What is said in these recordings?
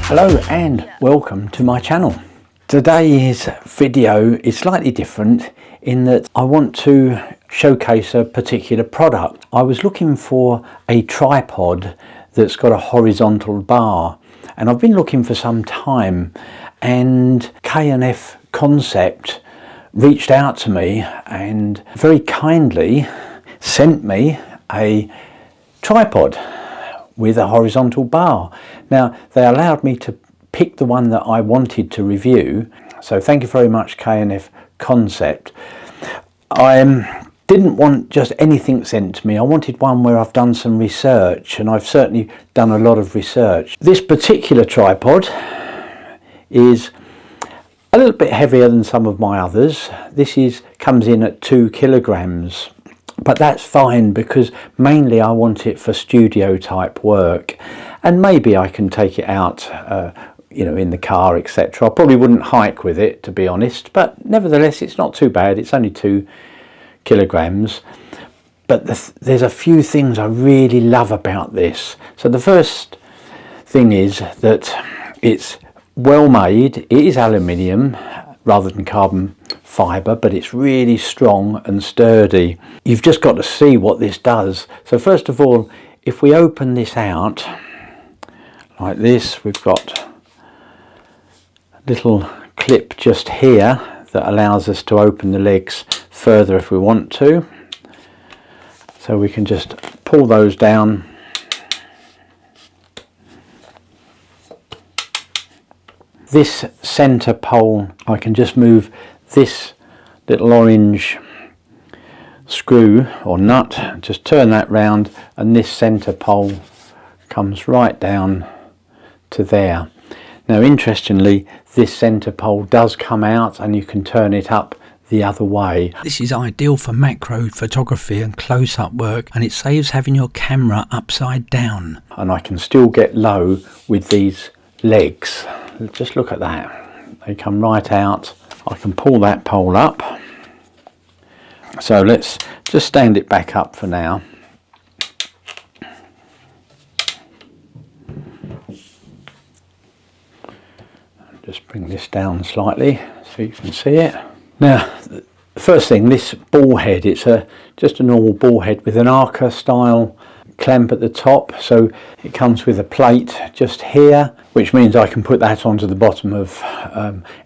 Hello and welcome to my channel. Today's video is slightly different in that I want to showcase a particular product. I was looking for a tripod that's got a horizontal bar, and I've been looking for some time, and K&F Concept reached out to me and very kindly sent me a tripod with a horizontal bar. Now, they allowed me to pick the one that I wanted to review, so thank you very much, K&F Concept. I didn't want just anything sent to me. I wanted one where I've done some research, and I've certainly done a lot of research. This particular tripod is a little bit heavier than some of my others. This comes in at 2 kilograms. But that's fine because mainly I want it for studio type work, and maybe I can take it out in the car, etc. I probably wouldn't hike with it, to be honest, but nevertheless it's not too bad. It's only 2 kilograms, but there's a few things I really love about this. So the first thing is that it's well made. It is aluminium rather than carbon fibre, but it's really strong and sturdy. You've just got to see what this does. So first of all, if we open this out like this, we've got a little clip just here that allows us to open the legs further if we want to. So we can just pull those down. This centre pole, I can just move this little orange screw or nut, just turn that round, and this centre pole comes right down to there. Now interestingly, this centre pole does come out and you can turn it up the other way. This is ideal for macro photography and close-up work, and it saves having your camera upside down. And I can still get low with these legs. Just look at that, they come right out. I can pull that pole up. So let's just stand it back up for now. Just bring this down slightly so you can see it. Now, the first thing, this ball head, it's just a normal ball head with an Arca style clamp at the top, so it comes with a plate just here, which means I can put that onto the bottom of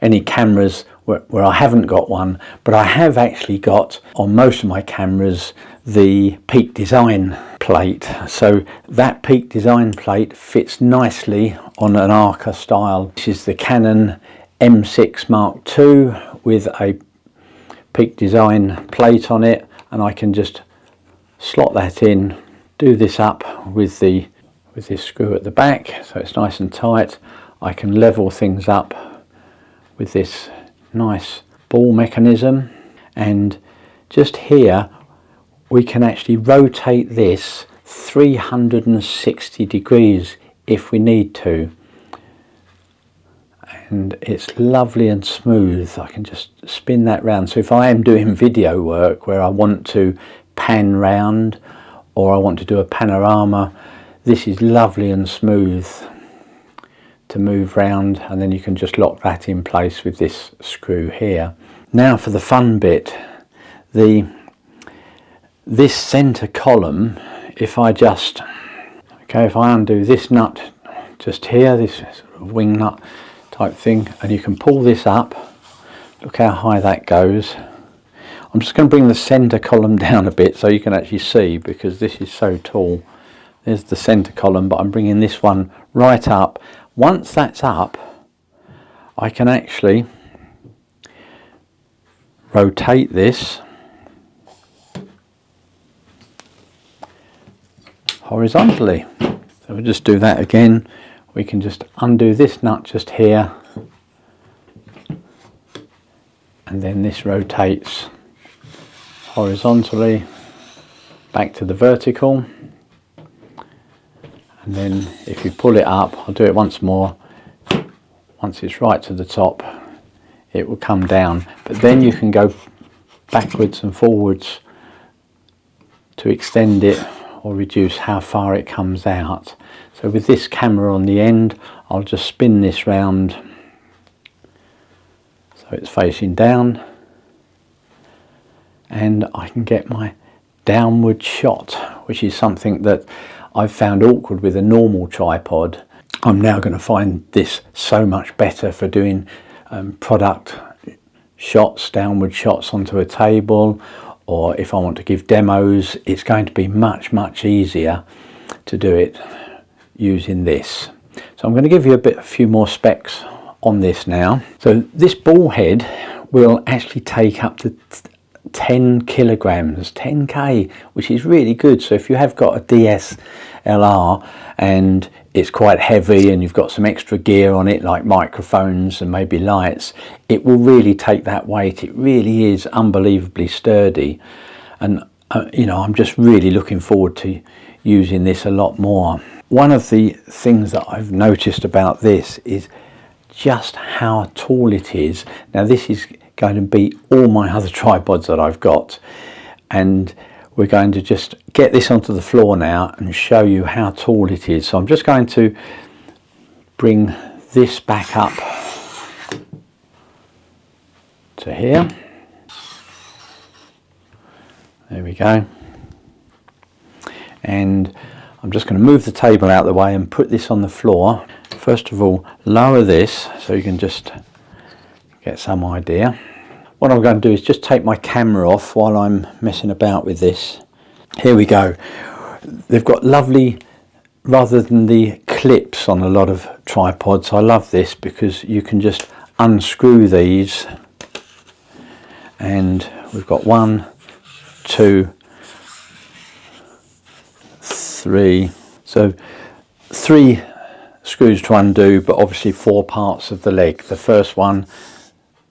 any cameras where I haven't got one, but I have actually got on most of my cameras the Peak Design plate. So that Peak Design plate fits nicely on an Arca style. This is the Canon M6 Mark II with a Peak Design plate on it, and I can just slot that in, do this up with this screw at the back so it's nice and tight. I can level things up with this nice ball mechanism, and just here we can actually rotate this 360 degrees if we need to, and it's lovely and smooth. I can just spin that round, so if I am doing video work where I want to pan round or I want to do a panorama, this is lovely and smooth to move round, and then you can just lock that in place with this screw here. Now for the fun bit, this center column, if I undo this nut just here, this sort of wing nut type thing, and you can pull this up, look how high that goes. I'm just going to bring the center column down a bit so you can actually see, because this is so tall. There's the center column, but I'm bringing this one right up. Once that's up, I can actually rotate this horizontally. So we'll just do that again. We can just undo this nut just here, and then this rotates horizontally back to the vertical, and then if you pull it up, I'll do it once more, once it's right to the top it will come down, but then you can go backwards and forwards to extend it or reduce how far it comes out. So with this camera on the end, I'll just spin this round so it's facing down, and I can get my downward shot, which is something that I've found awkward with a normal tripod. I'm now going to find this so much better for doing product shots, downward shots onto a table, or if I want to give demos, it's going to be much easier to do it using this. So I'm going to give you a few more specs on this now. So this ball head will actually take up to 10 kilograms, 10k, which is really good. So if you have got a DSLR and it's quite heavy and you've got some extra gear on it like microphones and maybe lights, it will really take that weight. It really is unbelievably sturdy, and you know, I'm just really looking forward to using this a lot more. One of the things that I've noticed about this is just how tall it is. Now this is going to beat all my other tripods that I've got, and we're going to just get this onto the floor now and show you how tall it is. So I'm just going to bring this back up to here. There we go. And I'm just going to move the table out of the way and put this on the floor. First of all, lower this so you can just get some idea. What I'm going to do is just take my camera off while I'm messing about with this. Here we go. They've got lovely, rather than the clips on a lot of tripods, I love this because you can just unscrew these, and we've got 1, 2, 3. So 3 screws to undo, but obviously 4 parts of the leg. The first one,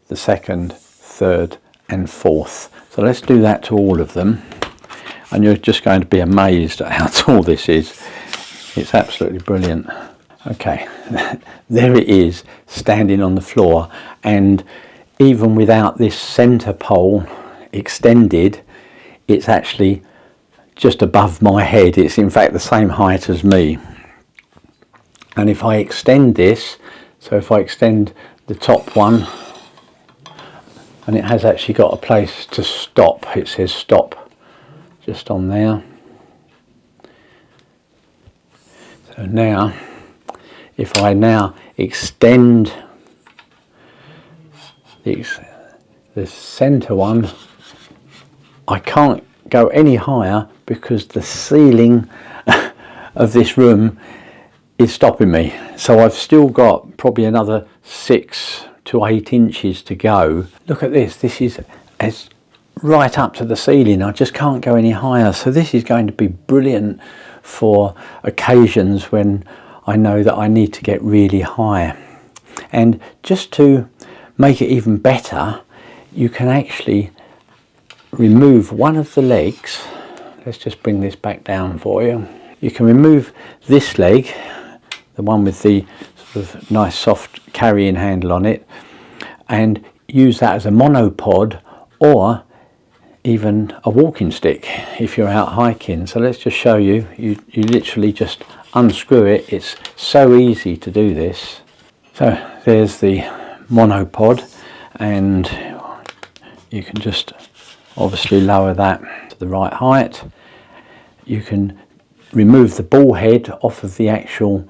the second, third and 4th. So let's do that to all of them, and you're just going to be amazed at how tall this is. It's absolutely brilliant. Okay, there it is standing on the floor, and even without this center pole extended, it's actually just above my head. It's in fact the same height as me. And if I extend this, so if I extend the top one, and it has actually got a place to stop, it says stop just on there. So now if I now extend the center one, I can't go any higher because the ceiling of this room is stopping me. So I've still got probably another 6 to 8 inches to go. Look at this, this is as right up to the ceiling. I just can't go any higher. So this is going to be brilliant for occasions when I know that I need to get really high. And just to make it even better, you can actually remove one of the legs. Let's just bring this back down for you. You can remove this leg, the one with the sort of nice soft carrying handle on it, and use that as a monopod or even a walking stick if you're out hiking. So let's just show you. You literally just unscrew it. It's so easy to do this. So there's the monopod, and you can just obviously lower that to the right height. You can remove the ball head off of the actual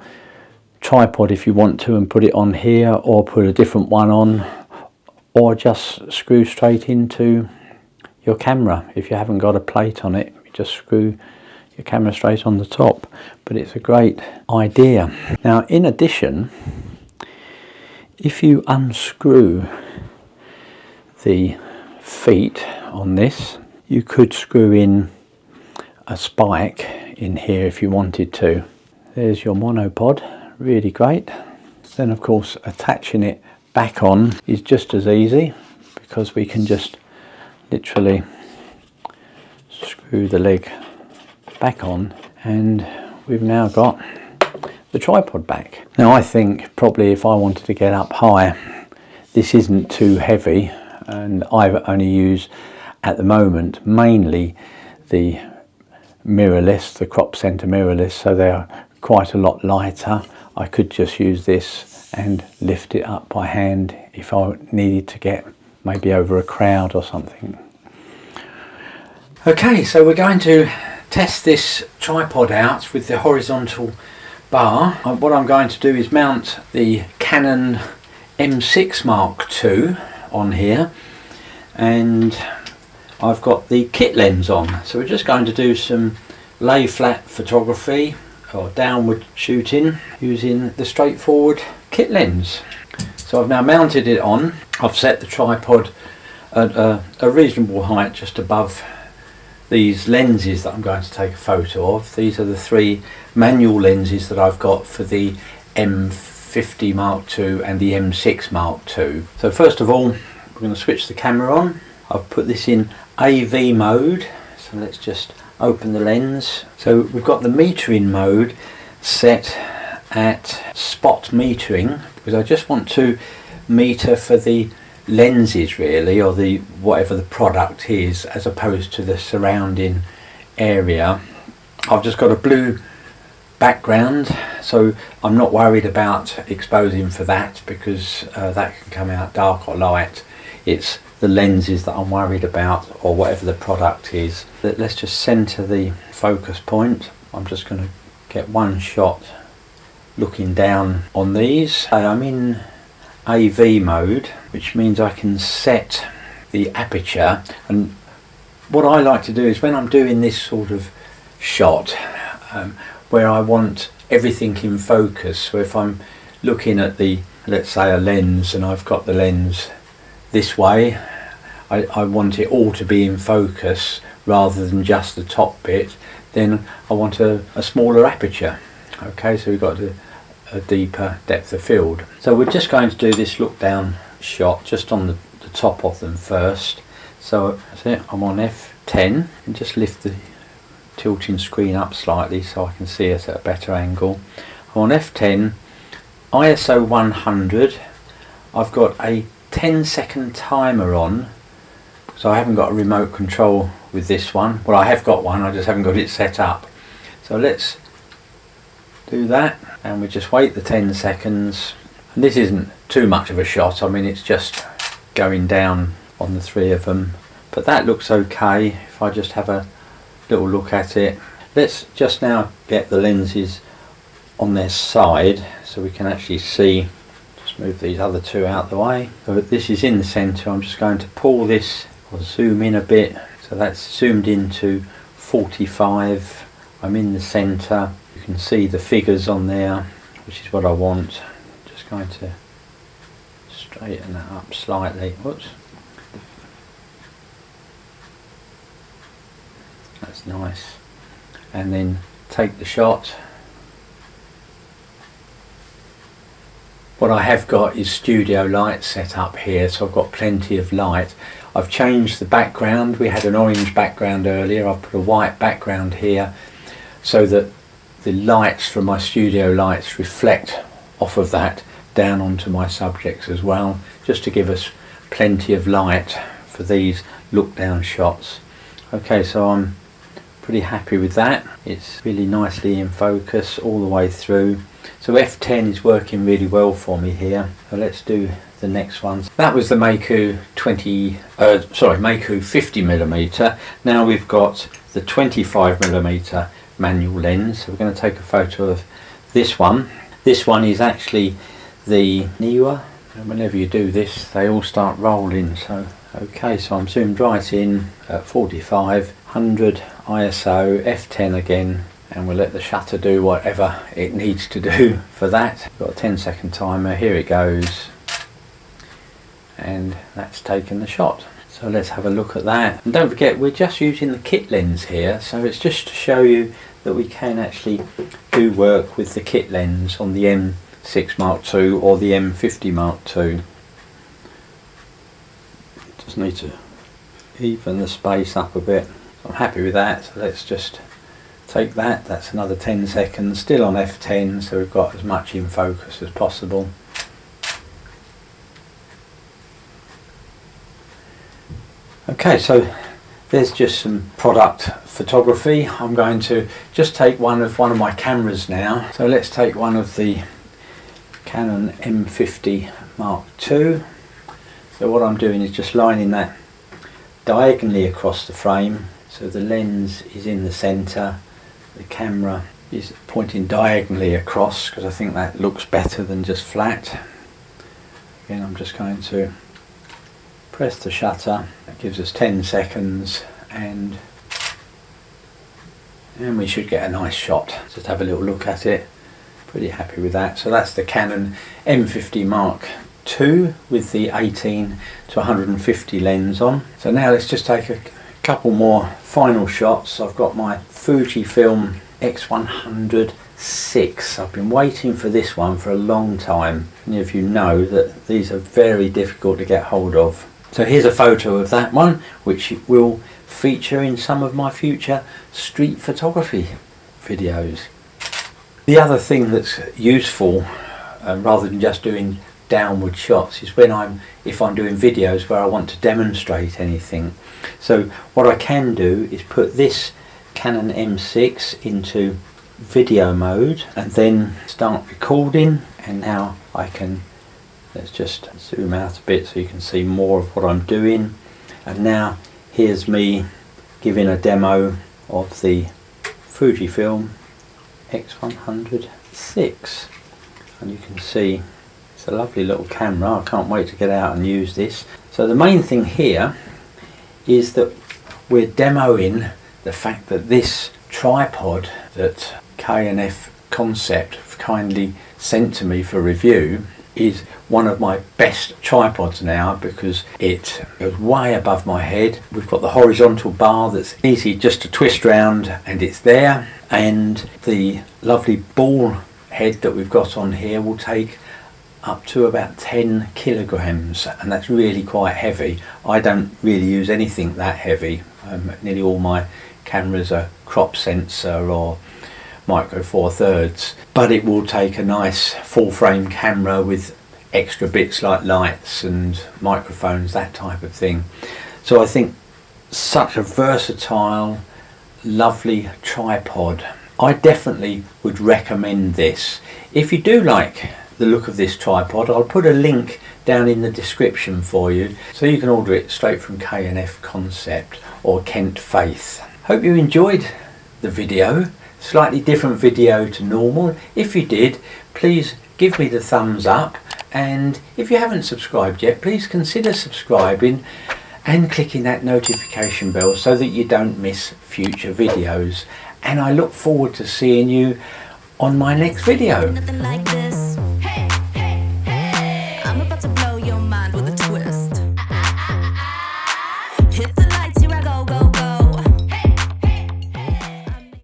tripod if you want to and put it on here, or put a different one on, or just screw straight into your camera. If you haven't got a plate on it, you just screw your camera straight on the top. But it's a great idea. Now in addition, if you unscrew the feet on this, you could screw in a spike in here if you wanted to. There's your monopod, really great. Then of course attaching it back on is just as easy, because we can just literally screw the leg back on, and we've now got the tripod back. Now I think probably if I wanted to get up high, this isn't too heavy, and I only use at the moment mainly the mirrorless, the crop center mirrorless, so they're quite a lot lighter. I could just use this and lift it up by hand if I needed to get maybe over a crowd or something. Okay, so we're going to test this tripod out with the horizontal bar. What I'm going to do is mount the Canon M6 Mark II on here, and I've got the kit lens on. So we're just going to do some lay flat photography or downward shooting using the straightforward kit lens. So I've now mounted it on. I've set the tripod at a reasonable height just above these lenses that I'm going to take a photo of. These are the 3 manual lenses that I've got for the M50 Mark II and the M6 Mark II. So first of all, we're going to switch the camera on. I've put this in AV mode, so let's just open the lens. So we've got the metering mode set at spot metering, because I just want to meter for the lenses really, or the whatever the product is, as opposed to the surrounding area. I've just got a blue background, so I'm not worried about exposing for that, because that can come out dark or light. It's the lenses that I'm worried about, or whatever the product is. Let's just center the focus point. I'm just going to get one shot looking down on these. I'm in AV mode, which means I can set the aperture, and what I like to do is when I'm doing this sort of shot where I want everything in focus, so if I'm looking at the, let's say, a lens, and I've got the lens this way, I want it all to be in focus rather than just the top bit, then I want a smaller aperture. Okay, so we've got a deeper depth of field. So we're just going to do this look down shot just on the top of them first. So that's it, I'm on F10, and just lift the tilting screen up slightly so I can see it at a better angle. I'm on F10, ISO 100. I've got a 10-second timer on, so I haven't got a remote control with this one. Well, I have got one, I just haven't got it set up. So let's do that, and we just wait the 10 seconds. And this isn't too much of a shot, I mean it's just going down on the 3 of them, but that looks okay. If I just have a little look at it, let's just now get the lenses on their side so we can actually see. Just move these other 2 out the way. So this is in the center. I'm just going to pull this or zoom in a bit, so that's zoomed into 45. I'm in the center. You can see the figures on there, which is what I want. Just going to straighten that up slightly. Whoops. That's nice. And then take the shot. What I have got is studio light set up here, so I've got plenty of light. I've changed the background. We had an orange background earlier. I've put a white background here so that the lights from my studio lights reflect off of that down onto my subjects as well, just to give us plenty of light for these look down shots. Okay, so I'm pretty happy with that. It's really nicely in focus all the way through. So F10 is working really well for me here. So let's do the next ones. That was the Meiku 50mm. Now we've got the 25mm manual lens. So we're going to take a photo of this one. This one is actually the newer. And whenever you do this, they all start rolling. So okay, so I'm zoomed right in at 45, 100 ISO, F10 again, and we'll let the shutter do whatever it needs to do for that. Got a 10-second timer, here it goes, and that's taken the shot. So let's have a look at that. And don't forget, we're just using the kit lens here, so it's just to show you that we can actually do work with the kit lens on the M6 Mark II or the M50 Mark II. Just need to even the space up a bit. I'm happy with that, so let's just take that. That's another 10 seconds, still on F10, so we've got as much in focus as possible. Okay, so There's just some product photography. I'm going to just take one of my cameras now. So let's take one of the Canon M6 Mark II. So what I'm doing is just lining that diagonally across the frame. So the lens is in the center, the camera is pointing diagonally across because I think that looks better than just flat. Again, I'm just going to press the shutter. That gives us 10 seconds and we should get a nice shot. Just have a little look at it. Pretty happy with that. So that's the Canon M6 Mark II with the 18 to 150 lens on. So now let's just take a couple more final shots. I've got my Fujifilm X100VI. I've been waiting for this one for a long time. Many of you know that these are very difficult to get hold of. So here's a photo of that one, which will feature in some of my future street photography videos. The other thing that's useful, rather than just doing downward shots, is if I'm doing videos where I want to demonstrate anything. So what I can do is put this Canon M6 into video mode and then start recording, and now I can, let's just zoom out a bit so you can see more of what I'm doing. And now here's me giving a demo of the Fujifilm X100VI, and you can see it's a lovely little camera. I can't wait to get out and use this. So the main thing here is that we're demoing the fact that this tripod that K&F Concept kindly sent to me for review is one of my best tripods now, because it goes way above my head. We've got the horizontal bar that's easy just to twist round and it's there, and the lovely ball head that we've got on here will take up to about 10 kilograms, and that's really quite heavy. I don't really use anything that heavy. Nearly all my cameras are crop sensor or micro four thirds, but it will take a nice full frame camera with extra bits like lights and microphones, that type of thing. So I think such a versatile, lovely tripod. I definitely would recommend this. If you do like the look of this tripod, I'll put a link down in the description for you, so you can order it straight from K&F Concept or Kentfaith. Hope you enjoyed the video. Slightly different video to normal. If you did, please give me the thumbs up, and if you haven't subscribed yet, please consider subscribing and clicking that notification bell so that you don't miss future videos. And I look forward to seeing you on my next video.